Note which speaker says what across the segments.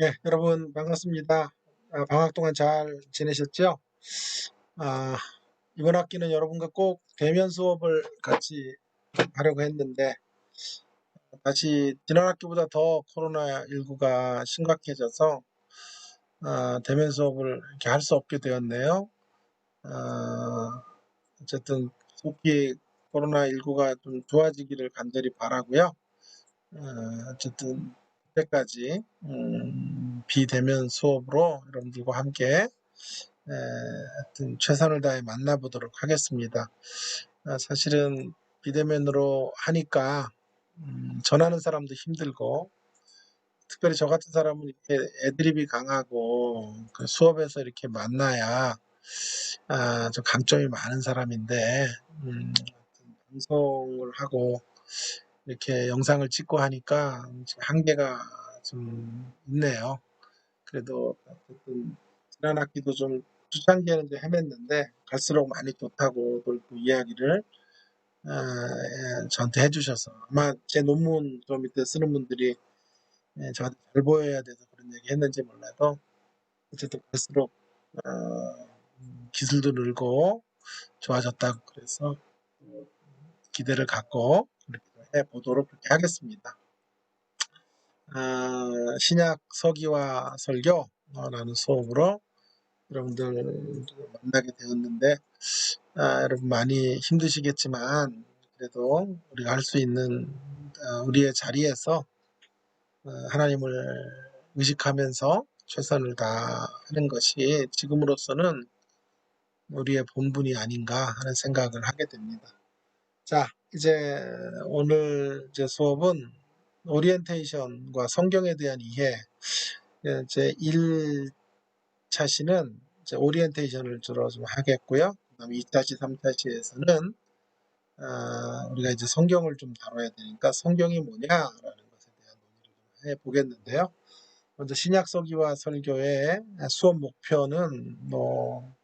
Speaker 1: 예, 여러분 반갑습니다. 방학 동안 잘 지내셨죠? 아, 이번 학기는 여러분과 꼭 대면 수업을 같이 하려고 했는데 다시 지난 학기보다 더 코로나19가 심각해져서 대면 수업을 이렇게 할 수 없게 되었네요. 아, 어쨌든 속히 코로나19가 좀 좋아지기를 간절히 바라고요. 어쨌든 그때까지 비대면 수업으로 여러분들과 함께 하여튼 최선을 다해 만나보도록 하겠습니다. 사실은 비대면으로 하니까 전하는 사람도 힘들고 특별히 저 같은 사람은 이렇게 애드립이 강하고 그 수업에서 이렇게 만나야 좀 강점이 많은 사람인데 방송을 하고 이렇게 영상을 찍고 하니까 한계가 좀 있네요. 그래도 어쨌든 지난 학기도 좀 초창기에는 좀 헤맸는데 갈수록 많이 좋다고 그 이야기를 저한테 해주셔서 아마 제 논문 저 밑에 쓰는 분들이 저한테 잘 보여야 돼서 그런 얘기 했는지 몰라도 어쨌든 갈수록 기술도 늘고 좋아졌다고 그래서 기대를 갖고 그렇게 해보도록 그렇게 하겠습니다. 신약 서기와 설교라는 수업으로 여러분들 만나게 되었는데 여러분 많이 힘드시겠지만 그래도 우리가 할 수 있는 우리의 자리에서 하나님을 의식하면서 최선을 다하는 것이 지금으로서는 우리의 본분이 아닌가 하는 생각을 하게 됩니다. 자, 이제 오늘 제 수업은 오리엔테이션과 성경에 대한 이해, 제 1차시는 이제 오리엔테이션을 주로 좀 하겠고요. 그다음에 2차시, 3차시에서는 우리가 이제 성경을 좀 다뤄야 되니까 성경이 뭐냐라는 것에 대한 논의를 좀 해보겠는데요. 먼저 신약 서기와 설교의 수업 목표는 뭐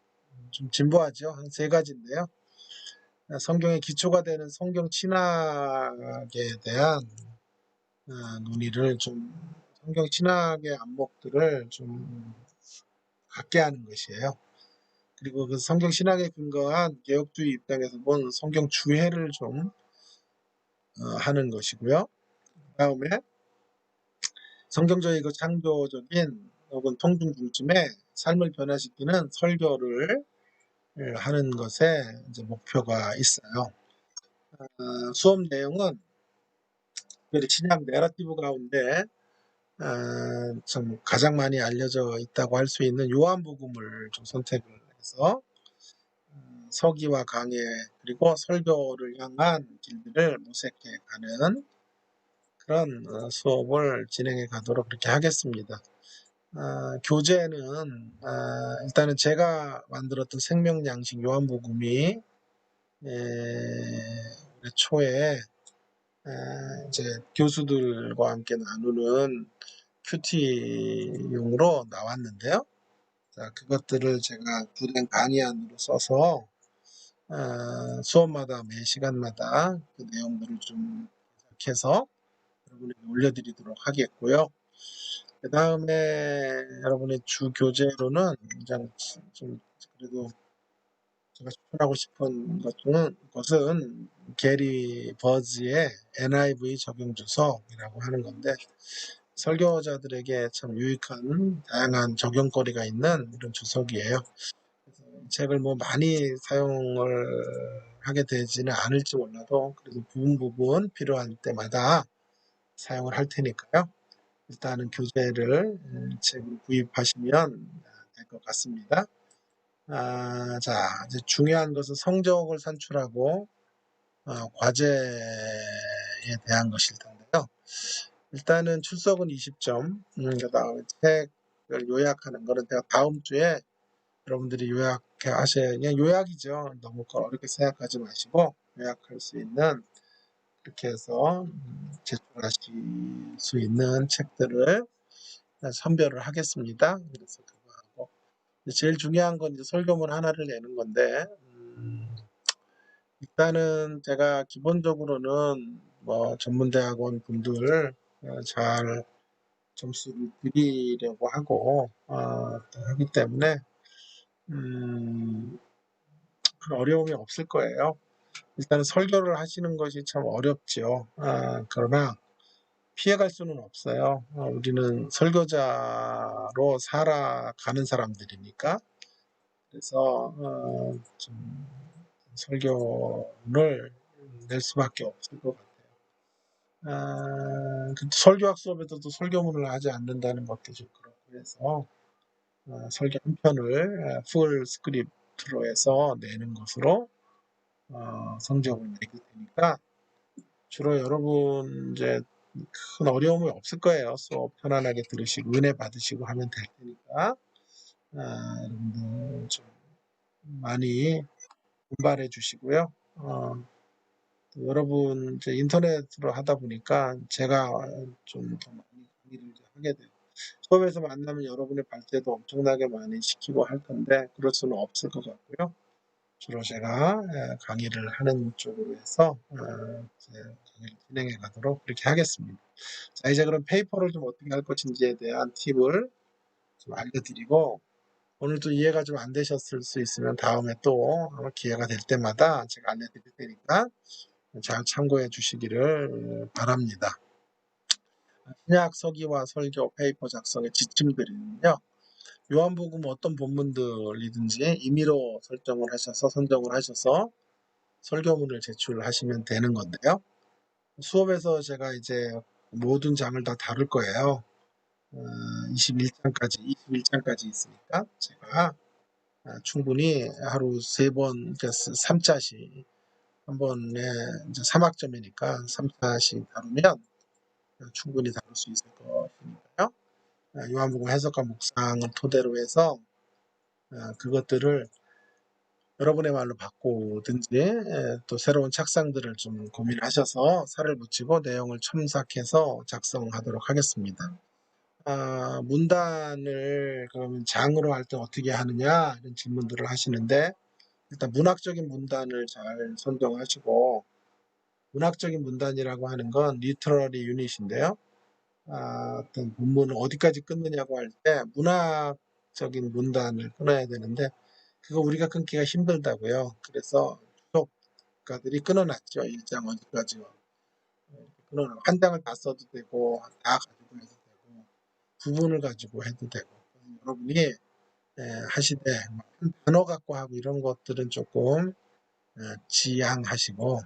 Speaker 1: 좀 진부하죠. 한 세 가지인데요. 성경의 기초가 되는 성경 신학에 대한 논의를 좀 성경 신학의 안목들을 좀 갖게 하는 것이에요. 그리고 그 성경 신학에 근거한 개혁주의 입장에서 본 성경 주해를 좀 하는 것이고요. 그다음에 성경적이고 창조적인 혹은 통중 중심의 삶을 변화시키는 설교를 하는 것에 이제 목표가 있어요. 수업 내용은 특별히 신약 내러티브 가운데 좀 가장 많이 알려져 있다고 할 수 있는 요한복음을 좀 선택을 해서 서기와 강해 그리고 설교를 향한 길들을 모색해 가는 그런 수업을 진행해 가도록 그렇게 하겠습니다. 교재는 일단은 제가 만들었던 생명양식 요한복음이 올해 초에 이제 교수들과 함께 나누는 큐티용으로 나왔는데요. 자, 그것들을 제가 구된 강의안으로 써서 수업마다 매 시간마다 그 내용들을 좀 해서 여러분에게 올려드리도록 하겠고요. 그 다음에 여러분의 주 교재로는 그냥 좀 그래도 제가 추천하고 싶은 것은 게리 버즈의 NIV 적용 주석이라고 하는 건데 설교자들에게 참 유익한 다양한 적용거리가 있는 이런 주석이에요. 그래서 이 책을 뭐 많이 사용을 하게 되지는 않을지 몰라도 그래도 부분 필요할 때마다 사용을 할 테니까요. 일단은 교재를 책으로 구입하시면 될 것 같습니다. 자, 이제 중요한 것은 성적을 산출하고 과제에 대한 것일 텐데요. 일단은 출석은 20점, 그다음에 책을 요약하는 거는 제가 다음 주에 여러분들이 요약해 하셔야 그냥 요약이죠. 너무 어렵게 생각하지 마시고 요약할 수 있는 이렇게 해서 제출하실 수 있는 책들을 선별을 하겠습니다. 그래서 그거 하고 제일 중요한 건 이제 설교문 하나를 내는 건데 일단은 제가 기본적으로는 뭐 전문대학원 분들 잘 점수를 드리려고 하고 하기 때문에 큰 어려움이 없을 거예요. 일단은 설교를 하시는 것이 참 어렵지요. 그러나 피해갈 수는 없어요. 우리는 설교자로 살아가는 사람들이니까. 그래서 좀 설교를 낼 수밖에 없을 것 같아요. 설교학 수업에서도 설교문을 하지 않는다는 것도 좀 그렇고 해서 설교 한 편을 풀 스크립트로 해서 내는 것으로 성적을 매길 테니까 주로 여러분 이제 큰 어려움이 없을 거예요. 수업 편안하게 들으시고 은혜 받으시고 하면 될 테니까 여러분들 좀 많이 분발해 주시고요. 여러분 이제 인터넷으로 하다 보니까 제가 좀 더 많이 강의를 하게 돼요. 수업에서 만나면 여러분의 발제도 엄청나게 많이 시키고 할 텐데 그럴 수는 없을 것 같고요. 주로 제가 강의를 하는 쪽으로 해서 제 강의를 진행해 가도록 그렇게 하겠습니다. 자, 이제 그럼 페이퍼를 좀 어떻게 할 것인지에 대한 팁을 좀 알려드리고 오늘도 이해가 좀 안 되셨을 수 있으면 다음에 또 기회가 될 때마다 제가 알려드릴 테니까 잘 참고해 주시기를 바랍니다. 신약 서기와 설교 페이퍼 작성의 지침들은요. 요한복음 어떤 본문들이든지 임의로 설정을 하셔서 선정을 하셔서 설교문을 제출하시면 되는 건데요. 수업에서 제가 이제 모든 장을 다 다룰 거예요. 21장까지 있으니까 제가 충분히 하루 3번, 3차씩 한 번에 이제 3학점이니까 3차씩 다루면 충분히 다룰 수 있을 것이니까요. 요한복음 해석과 묵상을 토대로 해서 그것들을 여러분의 말로 바꾸든지 또 새로운 착상들을 좀 고민하셔서 살을 붙이고 내용을 첨삭해서 작성하도록 하겠습니다. 문단을 그러면 장으로 할 때 어떻게 하느냐 이런 질문들을 하시는데 일단 문학적인 문단을 잘 선정하시고 문학적인 문단이라고 하는 건 리터러리 유닛인데요. 어떤 본문을 어디까지 끊느냐고 할 때 문학적인 문단을 끊어야 되는데 그거 우리가 끊기가 힘들다고요. 그래서 주석가들이 끊어놨죠. 1장 어디까지 끊어놓 한 장을 다 써도 되고 다 가지고 해도 되고 부분을 가지고 해도 되고 여러분이 하시되 한 단어 갖고 하고 이런 것들은 조금 지양하시고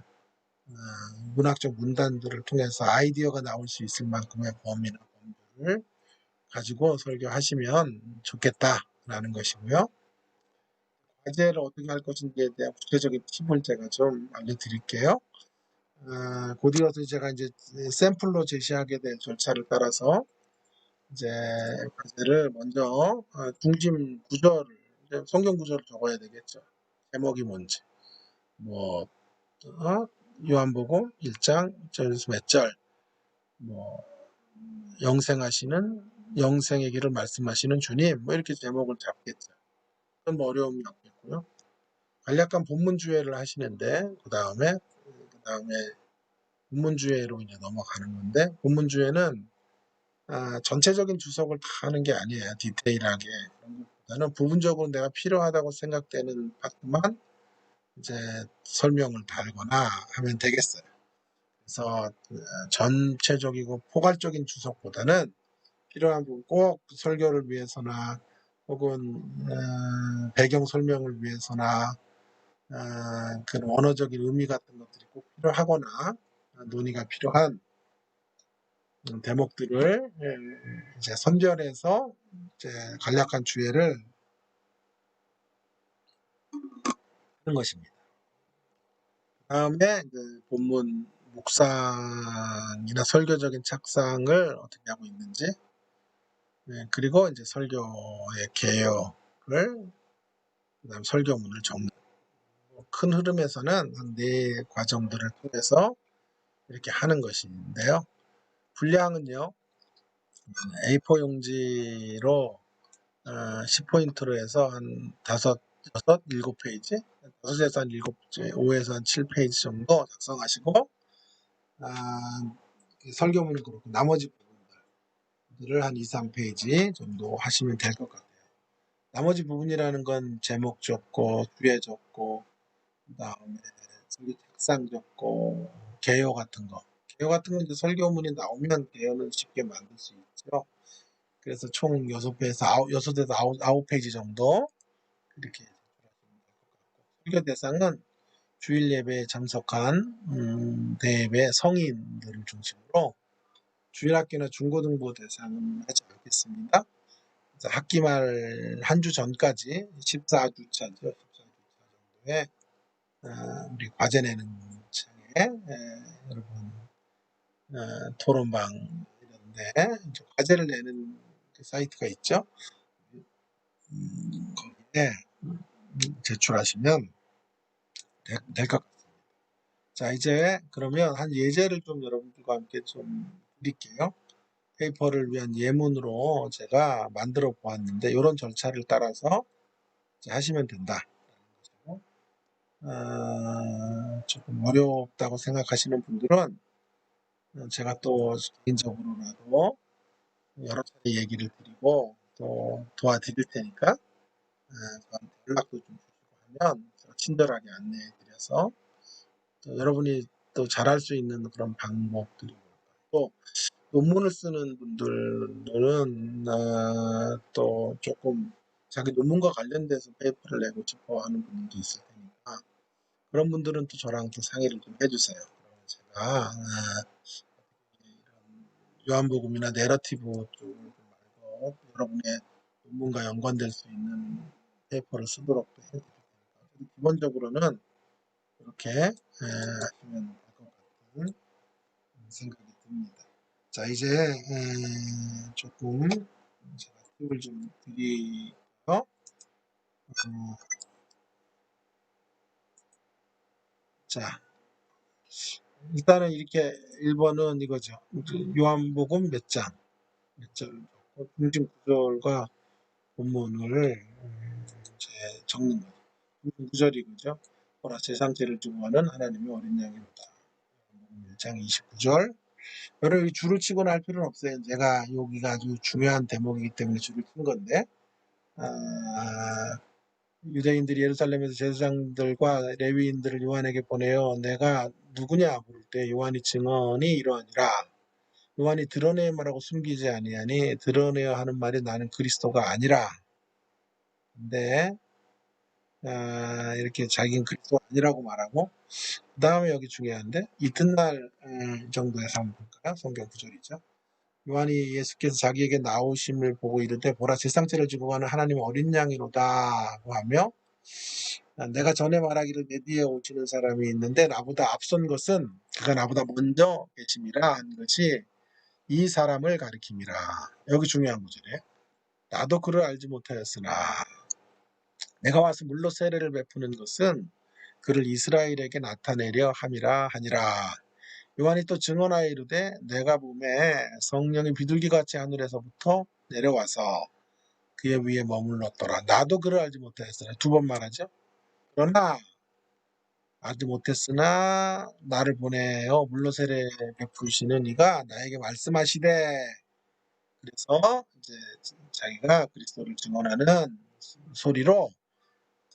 Speaker 1: 문학적 문단들을 통해서 아이디어가 나올 수 있을 만큼의 범위나 범주를 가지고 설교하시면 좋겠다라는 것이고요. 과제를 어떻게 할 것인지에 대한 구체적인 팁을 제가 좀 알려드릴게요. 곧 이어서 제가 이제 샘플로 제시하게 될 절차를 따라서 이제 과제를 먼저 중심 구절을 성경 구절을 적어야 되겠죠. 제목이 뭔지 뭐 요한복음 1장 절에서 몇 절, 뭐 영생의 길을 말씀하시는 주님, 뭐 이렇게 제목을 잡겠죠. 그건 뭐 어려움이 없겠고요. 간략한 본문주의를 하시는데 그 다음에 본문주의로 이제 넘어가는 건데 본문주의는 전체적인 주석을 다 하는 게 아니에요. 디테일하게 그런 것보다는 부분적으로 내가 필요하다고 생각되는 파트만 이제 설명을 달거나 하면 되겠어요. 그래서 전체적이고 포괄적인 주석보다는 필요한 부분 꼭 설교를 위해서나 혹은 배경 설명을 위해서나 그런 언어적인 의미 같은 것들이 꼭 필요하거나 논의가 필요한 대목들을 이제 선별해서 이제 간략한 주제를 하는 것입니다. 다음에 본문 묵상이나 설교적인 착상을 어떻게 하고 있는지 그리고 이제 설교의 개요를 그다음 설교문을 적는 큰 흐름에서는 한 4과정들을 통해서 이렇게 하는 것인데요. 분량은요. A4 용지로 10포인트로 해서 한 5, 6, 7페이지 5에서 한 7, 5에서 한 7페이지 정도 작성하시고 설교문은 그렇고 나머지 부분들 들을 한 2, 3페이지 정도 하시면 될 것 같아요. 나머지 부분이라는 건 제목 적고 주제 적고 그다음에 설교 책상 적고 개요 같은 거. 개요 같은 건 이제 설교문이 나오면 개요는 쉽게 만들 수 있죠. 그래서 총 6배에서 6에서 9페이지 정도 이렇게 제출하시면 될 것 같고 설교 대상은 주일 예배에 참석한 대예배 성인들을 중심으로 주일학교나 중고등부 대상은 하지 않겠습니다. 학기 말 한 주 전까지 14주차죠. 14주차 정도에 우리 과제 내는 창에 여러분 토론방 이런데 과제를 내는 그 사이트가 있죠. 거기에 제출하시면 될 것 같습니다. 자, 이제 그러면 한 예제를 좀 여러분들과 함께 좀 드릴게요. 페이퍼를 위한 예문으로 제가 만들어 보았는데 이런 절차를 따라서 하시면 된다. 조금 어렵다고 생각하시는 분들은 제가 또 개인적으로라도 여러 차례 얘기를 드리고 또 도와드릴 테니까 저한테 연락도 좀 주시고 하면 제가 친절하게 안내해 드려서 또 여러분이 또 잘할 수 있는 그런 방법들이 또 논문을 쓰는 분들은 또 조금 자기 논문과 관련돼서 페이퍼를 내고 싶어 하는 분들도 있을 테니까 그런 분들은 또 저랑 또 상의를 좀 해주세요. 그러면 제가 요한복음이나 내러티브 쪽을 말고 여러분의 논문과 연관될 수 있는 페이퍼를 쓰도록 해드릴 테니까 기본적으로는 이렇게 하시면 될 것 같은 생각이 듭니다. 자, 이제 조금 제가 팁을 좀 드리고요. 자, 일단은 이렇게 1번은 이거죠. 요한복음 몇 장, 몇 절, 중심 구절과 본문을 이제 적는 거죠. 중심 구절이 그죠. 보라 제3제를 두고 하는 하나님의 어린 양이로다. 1장 29절. 여러분 줄을 치고 날 필요는 없어요. 제가 여기가 아주 중요한 대목이기 때문에 줄을 친 건데 유대인들이 예루살렘에서 제사장들과 레위인들을 요한에게 보내어 내가 누구냐 물을 때 요한이 증언이 이러하니라. 요한이 드러내야 말하고 숨기지 아니하니 드러내야 하는 말이 나는 그리스도가 아니라. 근데 이렇게 자기는 그리스도가 아니라고 말하고 그 다음에 여기 중요한데 이튿날 정도에서 한번 볼까요? 성경 구절이죠. 요한이 예수께서 자기에게 나오심을 보고 이르되 보라 제상제를 지고 가는 하나님의 어린 양이로다 하며 내가 전에 말하기를 내 뒤에 오시는 사람이 있는데 나보다 앞선 것은 그가 나보다 먼저 계심이라 한 것이 이 사람을 가리킴이라. 여기 중요한 구절이에요. 나도 그를 알지 못하였으나 내가 와서 물로 세례를 베푸는 것은 그를 이스라엘에게 나타내려 함이라 하니라. 요한이 또 증언하여 이르되 내가 보매 성령이 비둘기같이 하늘에서부터 내려와서 그의 위에 머물렀더라. 나도 그를 알지 못하였으나 두 번 말하죠. 그러나 알지 못했으나 나를 보내어 물로 세례 베푸시는 이가 나에게 말씀하시되 그래서 이제 자기가 그리스도를 증언하는 소리로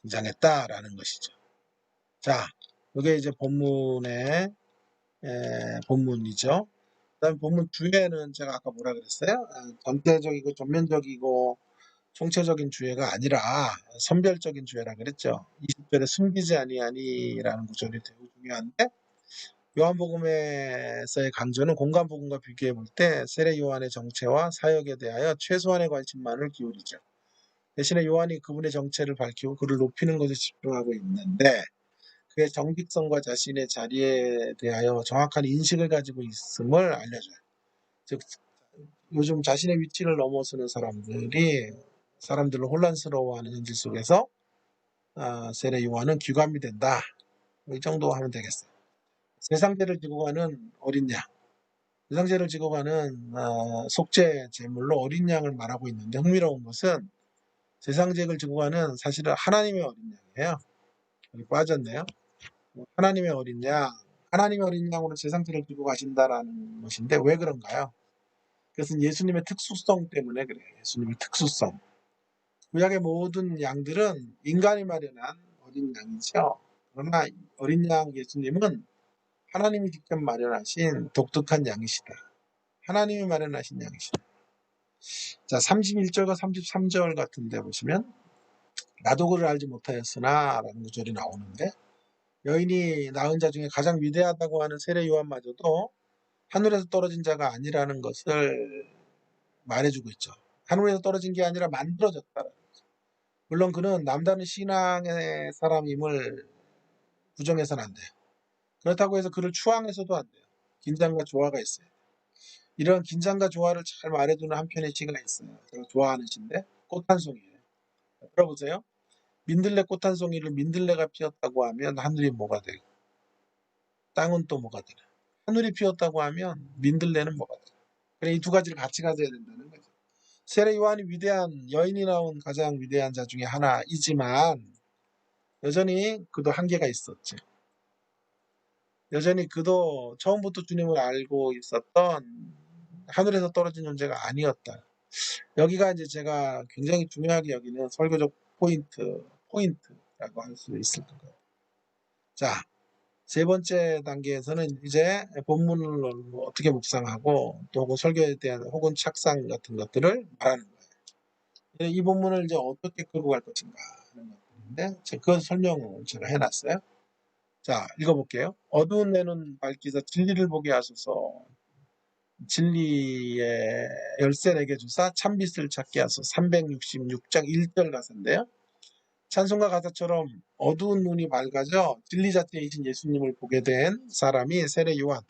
Speaker 1: 등장했다라는 것이죠. 자, 이게 이제 본문의 본문이죠. 그다음 본문 주에는 제가 아까 뭐라 그랬어요? 전체적이고 전면적이고 총체적인 주애가 아니라 선별적인 주애라 그랬죠. 20절에 숨기지 아니하니라는 구절이 되게 중요한데 요한복음에서의 강조는 공간복음과 비교해 볼 때 세례 요한의 정체와 사역에 대하여 최소한의 관심만을 기울이죠. 대신에 요한이 그분의 정체를 밝히고 그를 높이는 것에 집중하고 있는데 그의 정직성과 자신의 자리에 대하여 정확한 인식을 가지고 있음을 알려줘요. 즉 요즘 자신의 위치를 넘어서는 사람들을 혼란스러워하는 현실 속에서 세례 요한은 귀감이 된다. 이 정도 하면 되겠어요. 세상제를 지고 가는 어린 양. 세상제를 지고 가는 속죄 제물로 어린 양을 말하고 있는데 흥미로운 것은 세상제를 지고 가는 사실은 하나님의 어린 양이에요. 여기 빠졌네요. 하나님의 어린 양. 하나님의 어린 양으로 세상제를 지고 가신다라는 것인데 왜 그런가요? 그것은 예수님의 특수성 때문에 그래요. 예수님의 특수성. 구약의 모든 양들은 인간이 마련한 어린 양이죠. 그러나 어린 양 예수님은 하나님이 직접 마련하신 독특한 양이시다. 하나님이 마련하신 양이시다. 자, 31절과 33절 같은 데 보시면 나도 그를 알지 못하였으나 라는 구절이 나오는데, 여인이 낳은 자 중에 가장 위대하다고 하는 세례 요한마저도 하늘에서 떨어진 자가 아니라는 것을 말해주고 있죠. 하늘에서 떨어진 게 아니라 만들어졌다. 물론 그는 남다른 신앙의 사람임을 부정해서는 안 돼요. 그렇다고 해서 그를 추앙해서도 안 돼요. 긴장과 조화가 있어요. 이런 긴장과 조화를 잘 말해주는 한편의 시가 있어요. 제가 좋아하는 시인데 꽃 한 송이에요. 들어보세요. 민들레 꽃 한 송이를 민들레가 피었다고 하면 하늘이 뭐가 되고 땅은 또 뭐가 되나. 하늘이 피었다고 하면 민들레는 뭐가 되나. 그래, 이 두 가지를 같이 가져야 된다는 거죠. 세례 요한이 위대한 여인이 나온 가장 위대한 자 중에 하나이지만 여전히 그도 한계가 있었죠. 여전히 그도 처음부터 주님을 알고 있었던 하늘에서 떨어진 존재가 아니었다. 여기가 이제 제가 굉장히 중요하게 여기는 설교적 포인트라고 할 수 있을 것 같아요. 자, 세 번째 단계에서는 이제 본문을 어떻게 묵상하고 또 혹은 설교에 대한 혹은 착상 같은 것들을 말하는 거예요. 이 본문을 이제 어떻게 끌고 갈 것인가 하는 것들인데 그 설명을 제가 해놨어요. 자, 읽어볼게요. 어두운 내눈 밝기서 진리를 보게 하소서. 진리의 열쇠 내게 주사 참빛을 찾게 하소서. 366장 1절 가사인데요. 찬송가 가사처럼 어두운 눈이 밝아져 진리 자체이신 예수님을 보게 된 사람이 세례 요한.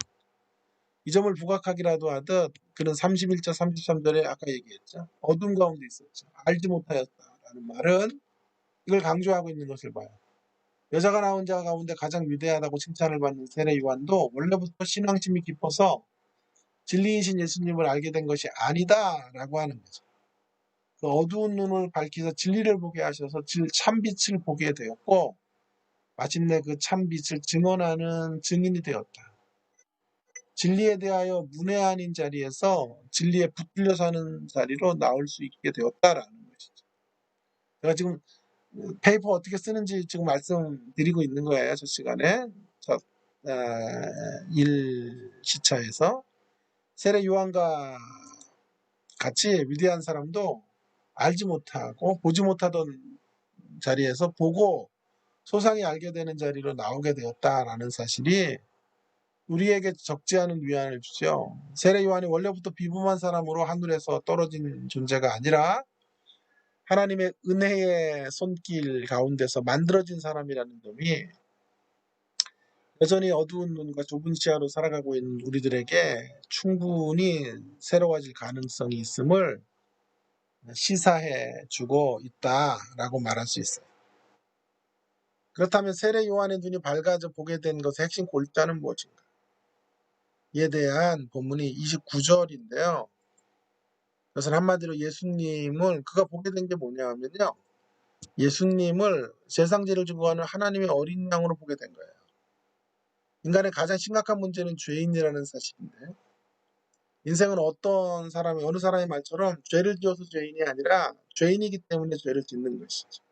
Speaker 1: 이 점을 부각하기라도 하듯 그는 31절 33절에 아까 얘기했죠. 어둠 가운데 있었죠. 알지 못하였다라는 말은 이걸 강조하고 있는 것을 봐요. 여자가 낳은 자 가운데 가장 위대하다고 칭찬을 받는 세례 요한도 원래부터 신앙심이 깊어서 진리이신 예수님을 알게 된 것이 아니다라고 하는 거죠. 그 어두운 눈을 밝히셔서 진리를 보게 하셔서 참빛을 보게 되었고 마침내 그 참빛을 증언하는 증인이 되었다. 진리에 대하여 문외한인 자리에서 진리에 붙들려 사는 자리로 나올 수 있게 되었다라는 것이죠. 제가 지금 페이퍼 어떻게 쓰는지 지금 말씀드리고 있는 거예요. 저 시간에. 저 1시차에서 세례 요한과 같이 위대한 사람도 알지 못하고 보지 못하던 자리에서 보고 소상히 알게 되는 자리로 나오게 되었다라는 사실이 우리에게 적지 않은 위안을 주죠. 세례 요한이 원래부터 비범한 사람으로 하늘에서 떨어진 존재가 아니라 하나님의 은혜의 손길 가운데서 만들어진 사람이라는 점이 여전히 어두운 눈과 좁은 시야로 살아가고 있는 우리들에게 충분히 새로워질 가능성이 있음을 시사해 주고 있다라고 말할 수 있어요. 그렇다면 세례 요한의 눈이 밝아져 보게 된 것의 핵심 골자는 무엇인가? 이에 대한 본문이 29절인데요. 그것은 한마디로 예수님을 그가 보게 된 게 뭐냐 하면요. 예수님을 세상죄를 지고 가는 하나님의 어린 양으로 보게 된 거예요. 인간의 가장 심각한 문제는 죄인이라는 사실인데 인생은 어떤 사람이 어느 사람의 말처럼 죄를 지어서 죄인이 아니라 죄인이기 때문에 죄를 짓는 것이죠.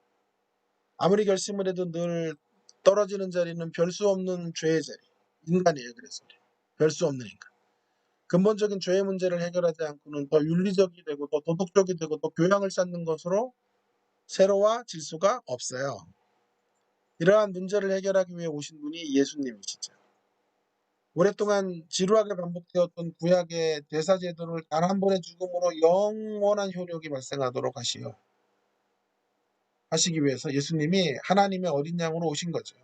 Speaker 1: 아무리 결심을 해도 늘 떨어지는 자리는 별 수 없는 죄의 자리. 인간이에요. 그래서 별 수 없는 인간. 근본적인 죄의 문제를 해결하지 않고는 더 윤리적이 되고 더 도덕적이 되고 더 교양을 쌓는 것으로 새로워질 수가 없어요. 이러한 문제를 해결하기 위해 오신 분이 예수님이시죠. 오랫동안 지루하게 반복되었던 구약의 대사제도를 단 한 번의 죽음으로 영원한 효력이 발생하도록 하시기 위해서 예수님이 하나님의 어린 양으로 오신 거죠.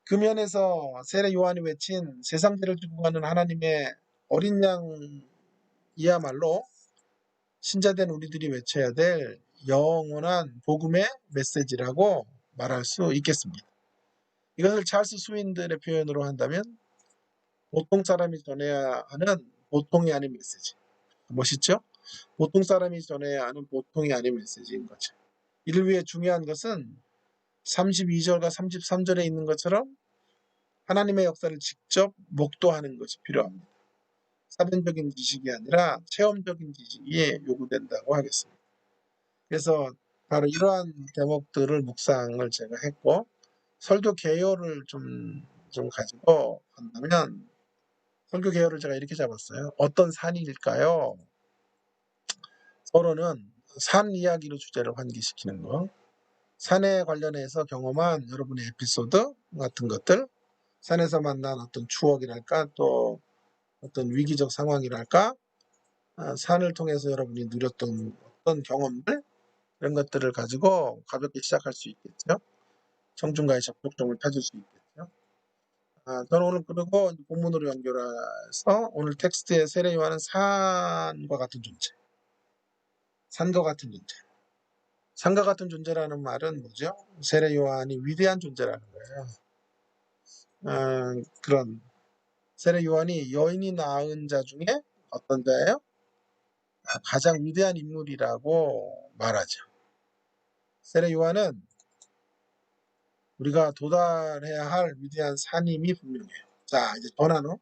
Speaker 1: 그 면에서 세례 요한이 외친 세상죄를 지고 가는 하나님의 어린 양이야말로 신자된 우리들이 외쳐야 될 영원한 복음의 메시지라고 말할 수 있겠습니다. 이것을 찰스 스윈들의 표현으로 한다면 보통 사람이 전해야 하는 보통이 아닌 메시지. 멋있죠? 보통 사람이 전해야 하는 보통이 아닌 메시지인 거죠. 이를 위해 중요한 것은 32절과 33절에 있는 것처럼 하나님의 역사를 직접 목도하는 것이 필요합니다. 사변적인 지식이 아니라 체험적인 지식이 요구된다고 하겠습니다. 그래서 바로 이러한 대목들을 묵상을 제가 했고, 설교 개요를 좀 가지고 한다면, 설교 개요를 제가 이렇게 잡았어요. 어떤 산일까요? 서로는 산 이야기로 주제를 환기시키는 거. 산에 관련해서 경험한 여러분의 에피소드 같은 것들, 산에서 만난 어떤 추억이랄까, 또 어떤 위기적 상황이랄까, 산을 통해서 여러분이 누렸던 어떤 경험들, 이런 것들을 가지고 가볍게 시작할 수 있겠죠. 청중과의 접촉점을 찾을 수 있겠죠. 저는 오늘 그리고 본문으로 연결해서 오늘 텍스트의 세례 요한은 산과 같은 존재, 산과 같은 존재. 산과 같은 존재라는 말은 뭐죠? 세례 요한이 위대한 존재라는 거예요. 그런 세례 요한이 여인이 낳은 자 중에 어떤 자예요? 가장 위대한 인물이라고 말하죠. 세례 요한은 우리가 도달해야 할 위대한 산임이 분명해요. 자, 이제 전환호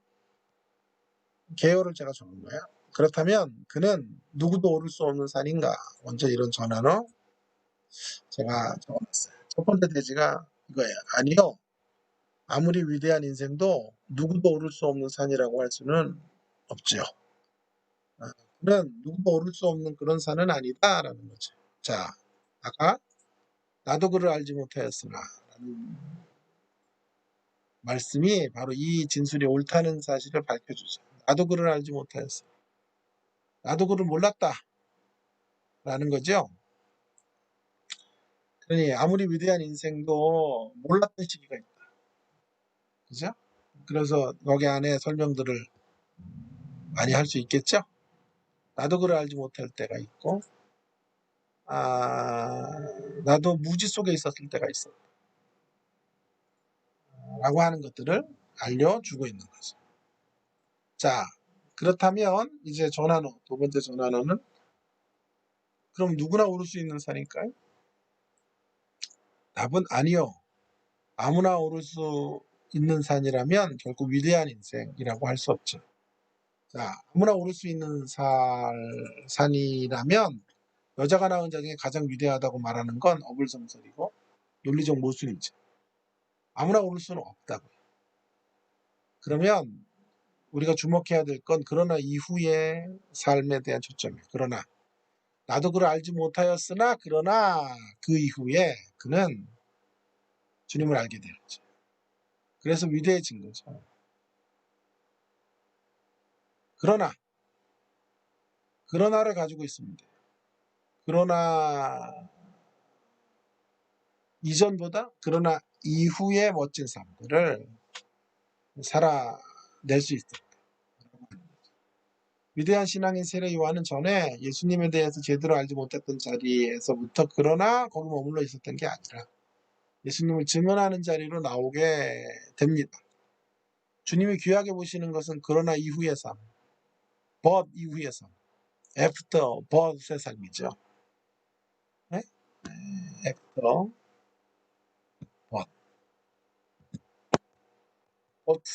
Speaker 1: 개요를 제가 적은 거예요. 그렇다면 그는 누구도 오를 수 없는 산인가? 먼저 이런 전환호 제가 적어놨어요. 첫 번째 대지가 이거예요. 아니요. 아무리 위대한 인생도 누구도 오를 수 없는 산이라고 할 수는 없죠. 그는 누구도 오를 수 없는 그런 산은 아니다라는 거죠. 자, 아까 나도 그를 알지 못하였으나 라는 말씀이 바로 이 진술이 옳다는 사실을 밝혀주죠. 나도 그를 알지 못하였어. 나도 그를 몰랐다. 라는 거죠. 그러니 아무리 위대한 인생도 몰랐던 시기가 있다. 그죠? 그래서 거기 안에 설명들을 많이 할 수 있겠죠? 나도 그를 알지 못할 때가 있고, 나도 무지 속에 있었을 때가 있었다. 라고 하는 것들을 알려주고 있는 거죠. 자, 그렇다면 이제 전환호, 두 번째 전환호는 그럼 누구나 오를 수 있는 산일까요? 답은 아니요. 아무나 오를 수 있는 산이라면 결국 위대한 인생이라고 할 수 없죠. 자, 아무나 오를 수 있는 산이라면 여자가 낳은 자 중에 가장 위대하다고 말하는 건 어불성설이고 논리적 모순이죠. 아무나 오를 수는 없다고요. 그러면 우리가 주목해야 될 건 그러나 이후의 삶에 대한 초점이에요. 그러나 나도 그를 알지 못하였으나 그러나 그 이후에 그는 주님을 알게 되었죠. 그래서 위대해진 거죠. 그러나를 가지고 있습니다. 그러나 이전보다 그러나 이후의 멋진 삶들을 살아낼 수 있다. 위대한 신앙인 세례 요한은 전에 예수님에 대해서 제대로 알지 못했던 자리에서부터 그러나 거기 머물러 있었던 게 아니라 예수님을 증언하는 자리로 나오게 됩니다. 주님이 귀하게 보시는 것은 그러나 이후의 삶, but 이후의 삶, after, but의 삶이죠. 네? after, but.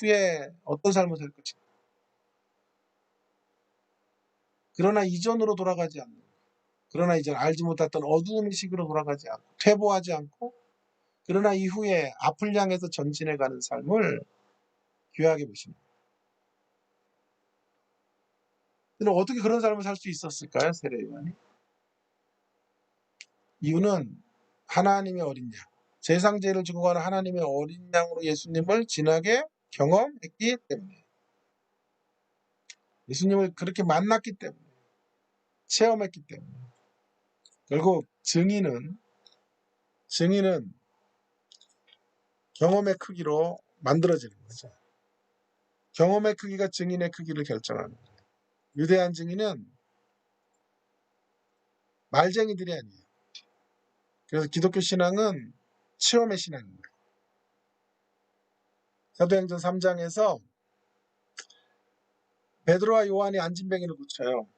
Speaker 1: 후에 어떤 삶을 살 것인가. 그러나 이전으로 돌아가지 않는, 그러나 이전 알지 못했던 어두운 식으로 돌아가지 않고, 퇴보하지 않고, 그러나 이후에 앞을 향해서 전진해가는 삶을 귀하게 보십니다. 근데 어떻게 그런 삶을 살 수 있었을까요, 세례 요한이? 이유는 하나님의 어린 양, 세상죄를 지고 가는 하나님의 어린 양으로 예수님을 진하게 경험했기 때문에, 예수님을 그렇게 만났기 때문에, 체험했기 때문에, 결국 증인은 경험의 크기로 만들어지는 거죠. 경험의 크기가 증인의 크기를 결정합니다. 위대한 증인은 말쟁이들이 아니에요. 그래서 기독교 신앙은 체험의 신앙입니다. 사도행전 3장에서 베드로와 요한이 안진뱅이를 붙여요.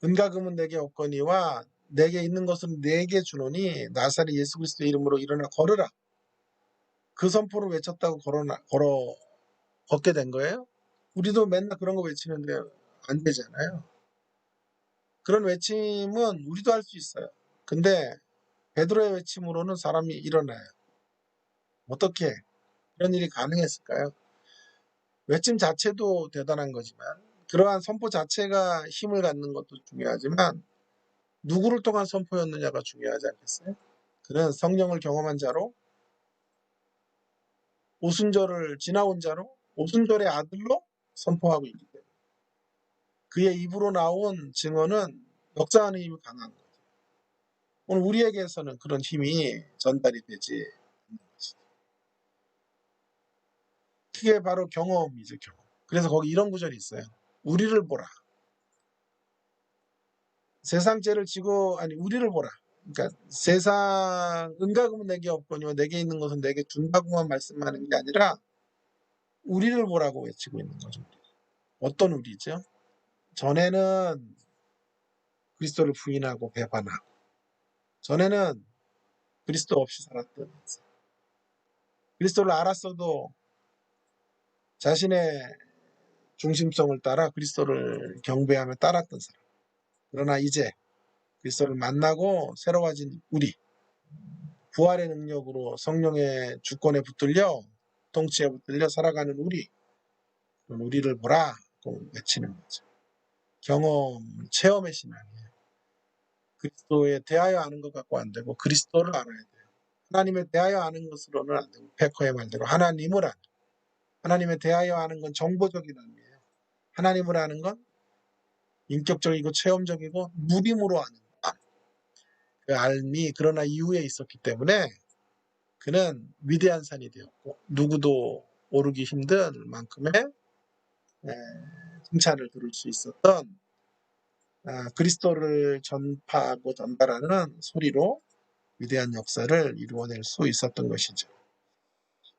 Speaker 1: 은과 금은 내게 없거니와 내게 있는 것은 내게 주노니 나사렛 예수 그리스도의 이름으로 일어나 걸으라. 그 선포를 외쳤다고 걷게 된 거예요. 우리도 맨날 그런 거 외치는데 안 되잖아요. 그런 외침은 우리도 할 수 있어요. 근데 베드로의 외침으로는 사람이 일어나요. 어떻게 그런 일이 가능했을까요? 외침 자체도 대단한 거지만 그러한 선포 자체가 힘을 갖는 것도 중요하지만 누구를 통한 선포였느냐가 중요하지 않겠어요? 그는 성령을 경험한 자로 오순절을 지나온 자로 오순절의 아들로 선포하고 있기 때문에 그의 입으로 나온 증언은 역사하는 힘이 강한 거죠. 오늘 우리에게서는 그런 힘이 전달이 되지 않는 것이죠. 그게 바로 경험이죠, 경험. 그래서 거기 이런 구절이 있어요. 우리를 보라. 세상 죄를 지고 아니 우리를 보라. 그러니까 세상 은과 금은 내게 없거니와 내게 있는 것은 내게 준다고만 말씀하는 게 아니라 우리를 보라고 외치고 있는 거죠. 어떤 우리죠? 전에는 그리스도를 부인하고 배반하고 전에는 그리스도 없이 살았던 그리스도를 알았어도 자신의 중심성을 따라 그리스도를 경배하며 따랐던 사람. 그러나 이제 그리스도를 만나고 새로워진 우리 부활의 능력으로 성령의 주권에 붙들려 통치에 붙들려 살아가는 우리를 보라 외치는 거죠. 경험, 체험의 신앙이에요. 그리스도에 대하여 아는 것 갖고 안 되고 그리스도를 알아야 돼요. 하나님에 대하여 아는 것으로는 안 되고 페커의 말대로 하나님을 아는 하나님에 대하여 아는 건 정보적인 의미예요. 하나님을 아는 건 인격적이고 체험적이고 누림으로 아는 그 알미 그러나 이후에 있었기 때문에 그는 위대한 산이 되었고 누구도 오르기 힘든 만큼의 칭찬을 들을 수 있었던 그리스도를 전파하고 전달하는 소리로 위대한 역사를 이루어낼 수 있었던 것이죠.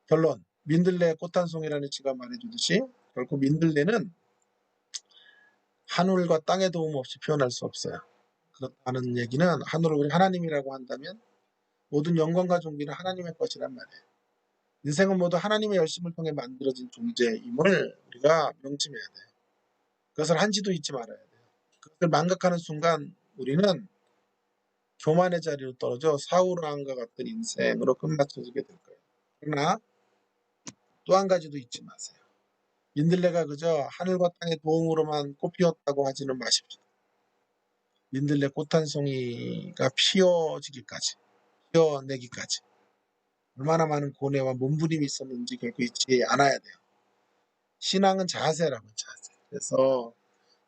Speaker 1: 결론 민들레 꽃 한 송이라는 지가 말해주듯이 결국 민들레는 하늘과 땅의 도움 없이 표현할 수 없어요. 그렇다는 얘기는 하늘을 우리 하나님이라고 한다면 모든 영광과 존귀는 하나님의 것이란 말이에요. 인생은 모두 하나님의 열심을 통해 만들어진 존재임을 우리가 명심해야 돼요. 그것을 한지도 잊지 말아야 돼요. 그것을 망각하는 순간 우리는 교만의 자리로 떨어져 사울왕과 같은 인생으로 끝마쳐지게 될 거예요. 그러나 또 한 가지도 잊지 마세요. 민들레가 그저 하늘과 땅의 도움으로만 꽃피웠다고 하지는 마십시오. 민들레 꽃 한 송이가 피어내기까지 얼마나 많은 고뇌와 몸부림이 있었는지 결코 잊지 않아야 돼요. 신앙은 자세라고 자세. 그래서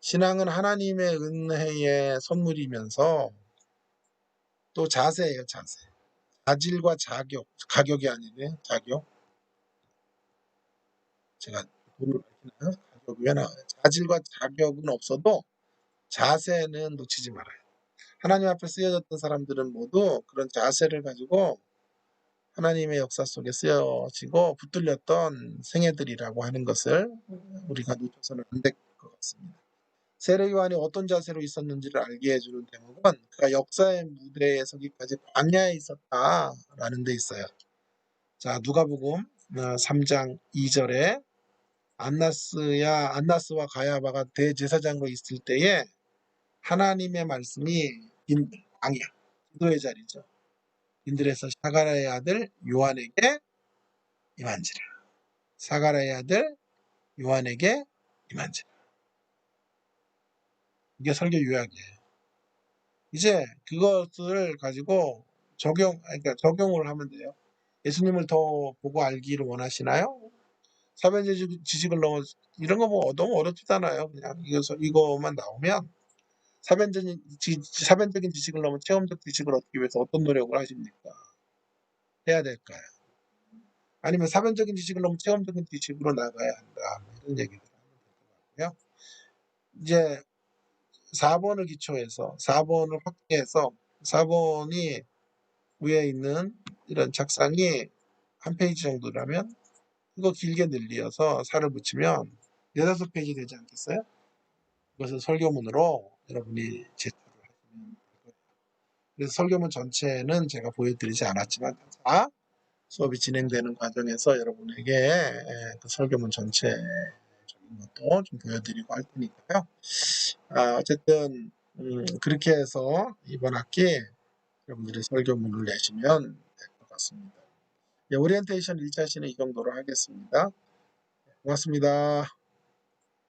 Speaker 1: 신앙은 하나님의 은혜의 선물이면서 또 자세예요, 자세. 자질과 자격, 가격이 아니네, 자격. 제가 돈을 밝히나요? 가격이 왜 나와요? 자질과 자격은 없어도 자세는 놓치지 말아요. 하나님 앞에 쓰여졌던 사람들은 모두 그런 자세를 가지고 하나님의 역사 속에 쓰여지고 붙들렸던 생애들이라고 하는 것을 우리가 놓쳐서는 안 될 것 같습니다. 세례 요한이 어떤 자세로 있었는지를 알게 해주는 대목은 그가 역사의 무대에 서기까지 광야에 있었다라는 데 있어요. 자, 누가복음 3장 2절에 안나스와 가야바가 대제사장으로 있을 때에 하나님의 말씀이 광야, 기도의 자리죠. 인들에서 사가랴의 아들 요한에게 임한지라. 사가랴의 아들 요한에게 임한지라. 이게 설교 요약이에요. 이제 그것을 가지고 그러니까 적용을 하면 돼요. 예수님을 더 보고 알기를 원하시나요? 사변적 지식을 이런 거 뭐 너무 어렵지않아요. 그냥 이거만 나오면 사변적인 지식을 넘은 체험적 지식을 얻기 위해서 어떤 노력을 하십니까? 해야 될까요? 아니면 사변적인 지식을 넘은 체험적인 지식으로 나가야 한다. 이런 얘기를 하면 될 것 같고요. 이제 4번을 기초해서 4번을 확대해서 4번이 위에 있는 이런 책상이 한 페이지 정도라면 이거 길게 늘려서 살을 붙이면 4-5페이지 되지 않겠어요? 그것을 설교문으로 여러분이 제출을 하시면 될 거예요. 그래서 설교문 전체는 제가 보여드리지 않았지만 수업이 진행되는 과정에서 여러분에게 그 설교문 전체 것도 좀 보여드리고 할 테니까요. 어쨌든 그렇게 해서 이번 학기 여러분들이 설교문을 내시면 될 것 같습니다. 예, 오리엔테이션 1차 시는 이 정도로 하겠습니다. 고맙습니다.